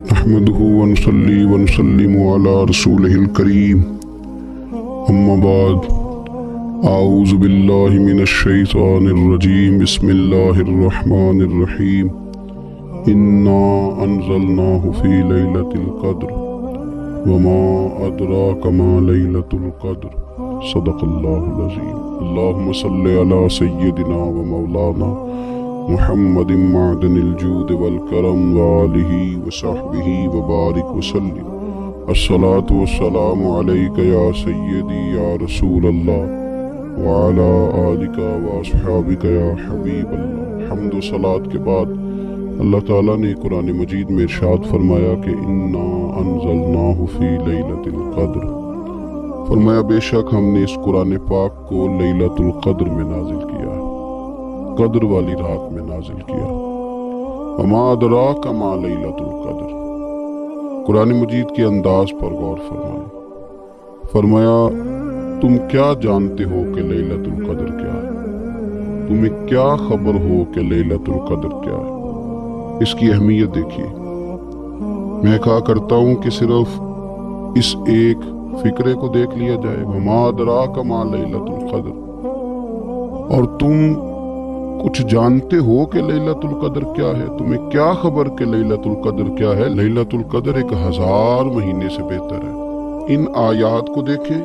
نحمده ونصلي ونسلم على رسوله الكريم أما بعد أعوذ بالله من الشيطان الرجيم بسم الله الرحمن الرحيم إنا أنزلناه في ليلة القدر وما أدراك ما ليلة القدر صدق الله العظيم اللهم صل على سيدنا ومولانا محمد معدن الجود والكرم وآله وصحبه وبارك وسلم الصلاة والسلام عليك يا سيدي يا رسول الله وعلى آلك وأصحابك يا حبيب الله۔ حمد و صلاة کے بعد اللہ تعالیٰ نے قرآن مجید میں ارشاد فرمایا کہ انا انزلناہ فی لیلۃ القدر، فرمایا بے شک ہم نے اس قرآن پاک کو لیلۃ القدر میں نازل کیا ہے، قدر والی رات میں نازل کیا۔ وما ادراک ما لیلۃ القدر، قرآن مجید کے انداز پر غور فرمائیں، فرمایا تم کیا جانتے ہو کہ لیلۃ القدر کیا ہے، تمہیں کیا خبر ہو کہ لیلۃ القدر کیا ہے۔ اس کی اہمیت دیکھیے، میں کہا کرتا ہوں کہ صرف اس ایک فکرے کو دیکھ لیا جائے، وما ادراک ما لیلۃ القدر، اور تم کچھ جانتے ہو کہ لیلۃ القدر کیا ہے، تمہیں کیا خبر کہ لیلۃ القدر کیا ہے۔ لیلۃ القدر 1000 مہینے سے بہتر ہے۔ ان آیات کو دیکھیں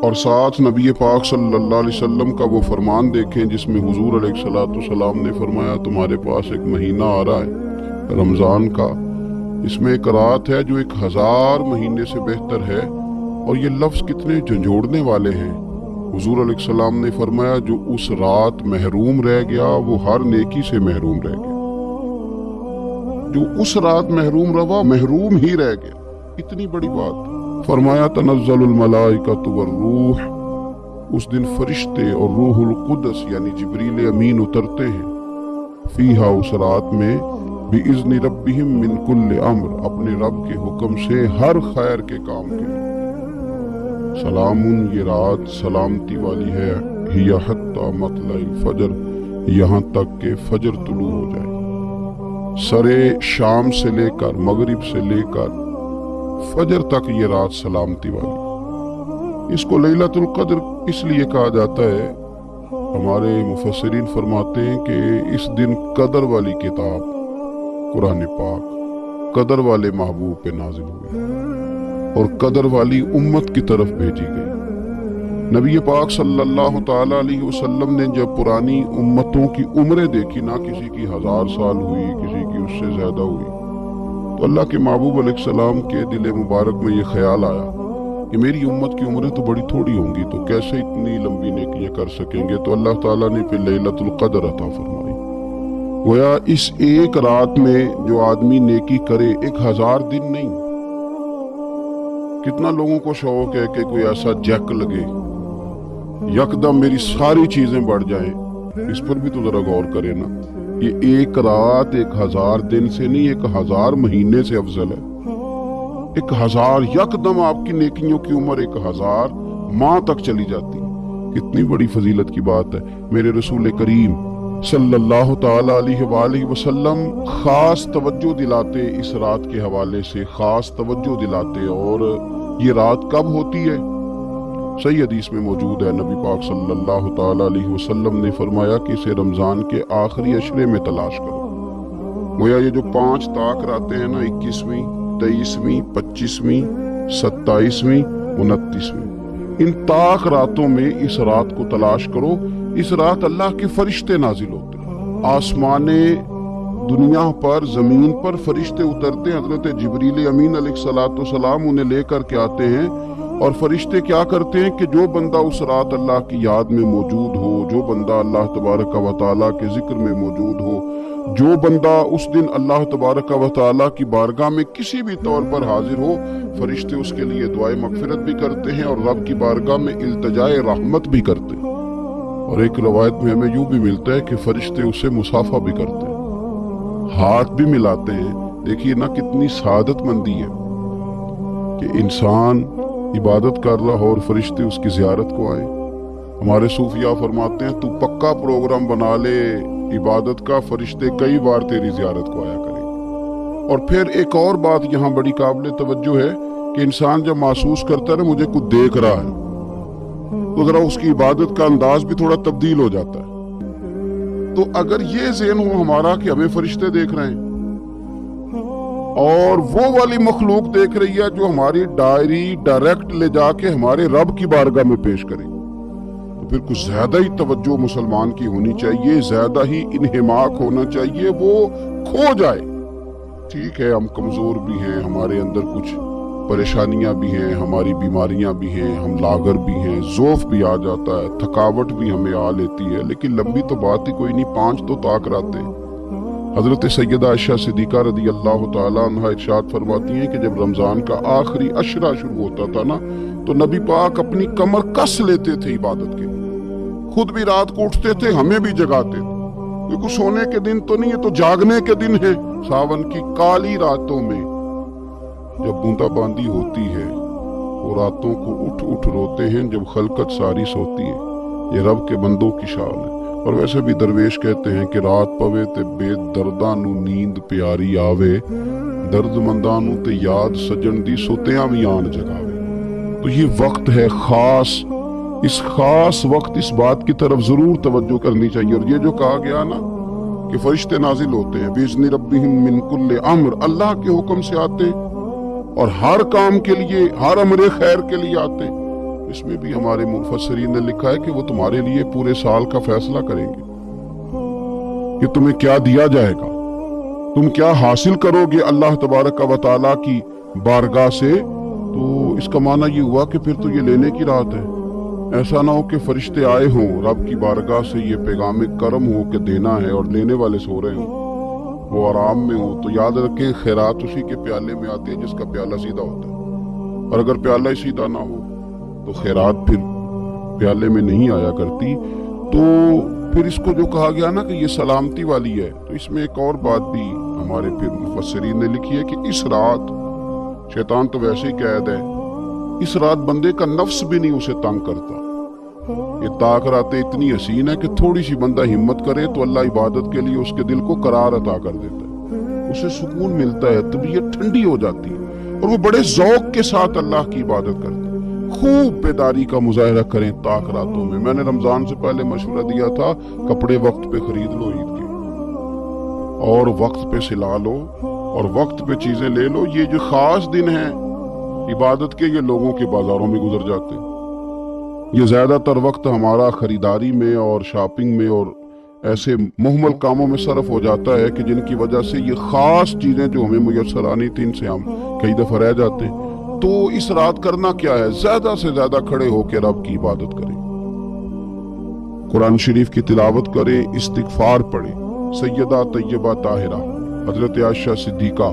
اور ساتھ نبی پاک صلی اللہ علیہ وسلم کا وہ فرمان دیکھیں جس میں حضور علیہ السلام نے فرمایا تمہارے پاس ایک مہینہ آ رہا ہے رمضان کا، اس میں ایک رات ہے جو 1000 مہینے سے بہتر ہے، اور یہ لفظ کتنے جھنجھوڑنے والے ہیں۔ حضور علیہ السلام نے فرمایا جو اس رات محروم رہ گیا وہ ہر نیکی سے محروم رہ گیا، جو اس رات محروم رہا محروم ہی رہ گیا، اتنی بڑی بات۔ فرمایا تنزل الملائکۃ والروح، اس دن فرشتے اور روح القدس یعنی جبریل امین اترتے ہیں، فیہا اس رات میں، بِإِذْنِ رَبِّهِمْ مِنْ كُلِّ أَمْرٍ، اپنے رب کے حکم سے ہر خیر کے کام کے لیے۔ سلامن، یہ رات سلامتی والی ہے، ہی حتی مطلع الفجر، یہاں تک کہ فجر طلوع ہو جائے۔ سرے شام سے لے کر مغرب سے لے کر فجر تک یہ رات سلامتی والی۔ اس کو لیلۃ القدر اس لیے کہا جاتا ہے، ہمارے مفسرین فرماتے ہیں کہ اس دن قدر والی کتاب قرآن پاک قدر والے محبوب پہ نازل ہوئی اور قدر والی امت کی طرف بھیجی گئی۔ نبی پاک صلی اللہ تعالی علیہ وسلم نے جب پرانی امتوں کی عمریں دیکھی، نہ کسی کی 1000 سال ہوئی، کسی کی اس سے زیادہ ہوئی، تو اللہ کے محبوب علیہ السلام کے دل مبارک میں یہ خیال آیا کہ میری امت کی عمریں تو بڑی تھوڑی ہوں گی، تو کیسے اتنی لمبی نیکیاں کر سکیں گے، تو اللہ تعالیٰ نے پھر لیلۃ القدر عطا فرمائی۔ گویا اس ایک رات میں جو آدمی نیکی کرے، 1000 دن نہیں، کتنا لوگوں کو شوق ہے کہ کوئی ایسا جیک لگے، یکدم میری ساری چیزیں بڑھ جائیں، اس پر بھی تو ذرا غور کرے نا۔ یہ ایک رات 1000 دن سے نہیں، 1000 مہینے سے افضل ہے۔ 1000 یکدم آپ کی نیکیوں کی عمر 1000 ماہ تک چلی جاتی، کتنی بڑی فضیلت کی بات ہے۔ میرے رسول کریم صلی اللہ تعالی علیہ وآلہ وسلم خاص توجہ دلاتے، اس رات کے حوالے سے خاص توجہ دلاتے، اور یہ رات کب ہوتی ہے صحیح حدیث میں موجود ہے۔ نبی پاک صلی اللہ تعالی علیہ وسلم نے فرمایا کہ اسے رمضان کے آخری عشرے میں تلاش کرو۔ گویا یہ جو 5 طاق راتیں ہیں نا، 21ویں 23ویں 25ویں 27ویں 29ویں، ان طاق راتوں میں اس رات کو تلاش کرو۔ اس رات اللہ کے فرشتے نازل ہوتے ہیں، آسمان دنیا پر زمین پر فرشتے اترتے ہیں، حضرت جبریل امین علیہ السلام انہیں لے کر کے آتے ہیں، اور فرشتے کیا کرتے ہیں کہ جو بندہ اس رات اللہ کی یاد میں موجود ہو، جو بندہ اللہ تبارک و تعالیٰ کے ذکر میں موجود ہو، جو بندہ اس دن اللہ تبارک و تعالیٰ کی بارگاہ میں کسی بھی طور پر حاضر ہو، فرشتے اس کے لیے دعائے مغفرت بھی کرتے ہیں اور رب کی بارگاہ میں التجائے رحمت بھی کرتے ہیں، اور ایک روایت میں ہمیں یوں بھی ملتا ہے کہ فرشتے اسے مصافحہ بھی کرتے ہیں، ہاتھ بھی ملاتے ہیں۔ دیکھیے نا کتنی سعادت مندی ہے کہ انسان عبادت کر رہا ہو اور فرشتے اس کی زیارت کو آئیں۔ ہمارے صوفیاء فرماتے ہیں تو پکا پروگرام بنا لے عبادت کا، فرشتے کئی بار تیری زیارت کو آیا کریں۔ اور پھر ایک اور بات یہاں بڑی قابل توجہ ہے کہ انسان جب محسوس کرتا ہے نا مجھے کچھ دیکھ رہا ہے تو ذرا اس کی عبادت کا انداز بھی تھوڑا تبدیل ہو جاتا ہے. تو اگر یہ ذہن ہو ہمارا کہ ہمیں فرشتے دیکھ رہے ہیں اور وہ والی مخلوق دیکھ رہی ہے جو ہماری ڈائری ڈائریکٹ لے جا کے ہمارے رب کی بارگاہ میں پیش کرے, تو پھر کچھ زیادہ ہی توجہ مسلمان کی ہونی چاہیے, زیادہ ہی انہماک ہونا چاہیے, وہ کھو جائے. ٹھیک ہے ہم کمزور بھی ہیں, ہمارے اندر کچھ پریشانیاں بھی ہیں, ہماری بیماریاں بھی ہیں, ہم لاغر بھی ہیں, ضعف بھی آ جاتا ہے, تھکاوٹ بھی ہمیں آ لیتی ہے, لیکن لمبی تو بات ہی کوئی نہیں, 5 تو طاق راتیں. حضرت سیدہ عائشہ صدیقہ رضی اللہ تعالیٰ عنہ ارشاد فرماتی ہیں کہ جب رمضان کا آخری عشرہ شروع ہوتا تھا نا تو نبی پاک اپنی کمر کس لیتے تھے عبادت کے, خود بھی رات کو اٹھتے تھے, ہمیں بھی جگاتے تھے, کیونکہ سونے کے دن تو نہیں ہے, تو جاگنے کے دن ہے. ساون کی کالی راتوں میں جب بوندا باندی ہوتی ہے وہ راتوں کو اٹھ اٹھ روتے ہیں جب خلقت ساری سوتی ہے. یہ رب کے بندوں کی شان ہے. اور ویسے بھی درویش کہتے ہیں کہ رات پوے تے بے درداں نو نیند پیاری آوے, درد منداں نو تے یاد سجن دی سوتیاں بھی آن جگاوے. تو یہ وقت ہے خاص, اس خاص وقت اس بات کی طرف ضرور توجہ کرنی چاہیے. اور یہ جو کہا گیا نا کہ فرشتے نازل ہوتے ہیں بِإِذْنِ رَبِّهِمْ مِنْ كُلِّ امر, اللہ کے حکم سے آتے اور ہر کام کے لیے, ہر امر خیر کے لیے آتے. اس میں بھی ہمارے مفسرین نے لکھا ہے کہ وہ تمہارے لیے پورے سال کا فیصلہ کریں گے کہ تمہیں کیا دیا جائے گا, تم کیا حاصل کرو گے اللہ تبارک و تعالیٰ کی بارگاہ سے. تو اس کا معنی یہ ہوا کہ پھر تو یہ لینے کی رات ہے. ایسا نہ ہو کہ فرشتے آئے ہوں رب کی بارگاہ سے یہ پیغام کرم ہو کہ دینا ہے اور لینے والے سو رہے ہوں, وہ آرام میں ہو. تو یاد رکھیں خیرات اسی کے پیالے میں آتی ہے جس کا پیالہ سیدھا ہوتا ہے, اور اگر پیالہ ہی سیدھا نہ ہو تو خیرات پھر پیالے میں نہیں آیا کرتی. تو پھر اس کو جو کہا گیا نا کہ یہ سلامتی والی ہے, تو اس میں ایک اور بات بھی ہمارے پھر مفسرین نے لکھی ہے کہ اس رات, شیطان تو ویسے ہی قید ہے, اس رات بندے کا نفس بھی نہیں اسے تنگ کرتا. یہ طاق راتیں اتنی حسین ہے کہ تھوڑی سی بندہ ہمت کرے تو اللہ عبادت کے لیے اس کے دل کو قرار عطا کر دیتا ہے, اسے سکون ملتا ہے, طبیعت ٹھنڈی ہو جاتی ہے اور وہ بڑے ذوق کے ساتھ اللہ کی عبادت کرتا ہے. خوب بیداری کا مظاہرہ کریں طاق راتوں میں. میں نے رمضان سے پہلے مشورہ دیا تھا کپڑے وقت پہ خرید لو عید کے, اور وقت پہ سلا لو, اور وقت پہ چیزیں لے لو. یہ جو خاص دن ہیں عبادت کے یہ لوگوں کے بازاروں میں گزر جاتے ہیں. یہ زیادہ تر وقت ہمارا خریداری میں اور شاپنگ میں اور ایسے مہمل کاموں میں صرف ہو جاتا ہے کہ جن کی وجہ سے یہ خاص چیزیں جو ہمیں میسر آنی تھی ان سے ہم کئی دفعہ رہ جاتے ہیں. تو اس رات کرنا کیا ہے, زیادہ سے زیادہ کھڑے ہو کے رب کی عبادت کریں, قرآن شریف کی تلاوت کریں, استغفار پڑھیں. سیدہ طیبہ طاہرہ حضرت عائشہ صدیقہ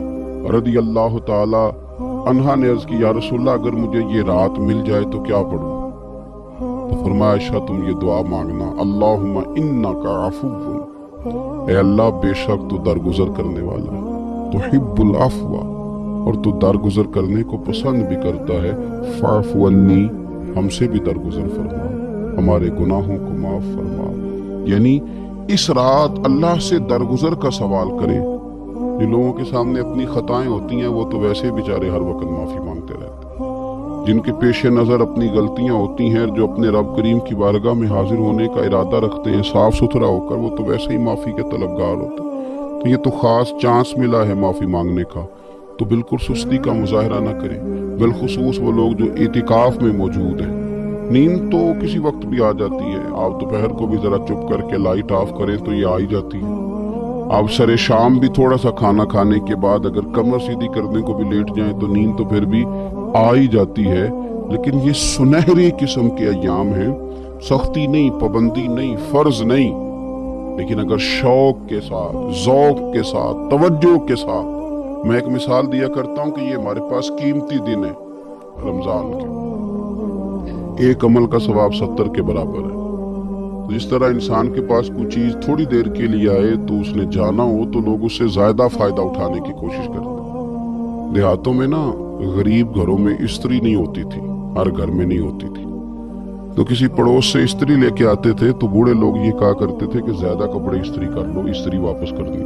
رضی اللہ تعالی عنہا نے عرض کی یا رسول اللہ اگر مجھے یہ رات مل جائے تو کیا پڑھوں؟ تو فرمایا عائشہ تم یہ دعا مانگنا, اللہم انک عفو, اے اللہ بے شک تو درگزر کرنے والا ہے, تحب العفو, اور تو درگزر کرنے کو پسند بھی کرتا ہے, فاعف عنی, ہم سے بھی درگزر فرما, ہمارے گناہوں کو معاف فرما. یعنی اس رات اللہ سے درگزر کا سوال کریں. جن لوگوں کے سامنے اپنی خطائیں ہوتی ہیں وہ تو ویسے بیچارے ہر وقت معافی مانگتے رہتے ہیں. جن کے پیش نظر اپنی غلطیاں ہوتی ہیں, جو اپنے رب کریم کی بارگاہ میں حاضر ہونے کا ارادہ رکھتے ہیں صاف ستھرا ہو کر, وہ تو ویسے ہی معافی کے طلبگار ہوتے ہیں. تو یہ تو خاص چانس ملا ہے معافی مانگنے کا, تو بالکل سستی کا مظاہرہ نہ کریں. بالخصوص وہ لوگ جو اعتکاف میں موجود ہیں. نیند تو کسی وقت بھی آ جاتی ہے, آپ دوپہر کو بھی ذرا چپ کر کے لائٹ آف کریں تو یہ آ ہی جاتی ہے. آپ سر شام بھی تھوڑا سا کھانا کھانے کے بعد اگر کمر سیدھی کرنے کو بھی لیٹ جائیں تو نیند تو پھر بھی آ ہی جاتی ہے. لیکن یہ سنہری قسم کے ایام ہیں, سختی نہیں, پابندی نہیں, فرض نہیں, لیکن اگر شوق کے ساتھ, ذوق کے ساتھ, توجہ کے ساتھ. میں ایک مثال دیا کرتا ہوں کہ یہ ہمارے پاس قیمتی دن ہے رمضان کے, ایک عمل کا ثواب 70 کے برابر ہے. جس طرح انسان کے پاس کوئی چیز تھوڑی دیر کے لیے آئے تو اس نے جانا ہو تو لوگ اس سے زیادہ فائدہ اٹھانے کی کوشش کرتے ہیں. دیہاتوں میں نا غریب گھروں میں استری نہیں ہوتی تھی, ہر گھر میں نہیں ہوتی تھی, تو کسی پڑوس سے استری لے کے آتے تھے تو بوڑھے لوگ یہ کہا کرتے تھے کہ زیادہ کپڑے استری کر لو, استری واپس کر دیں.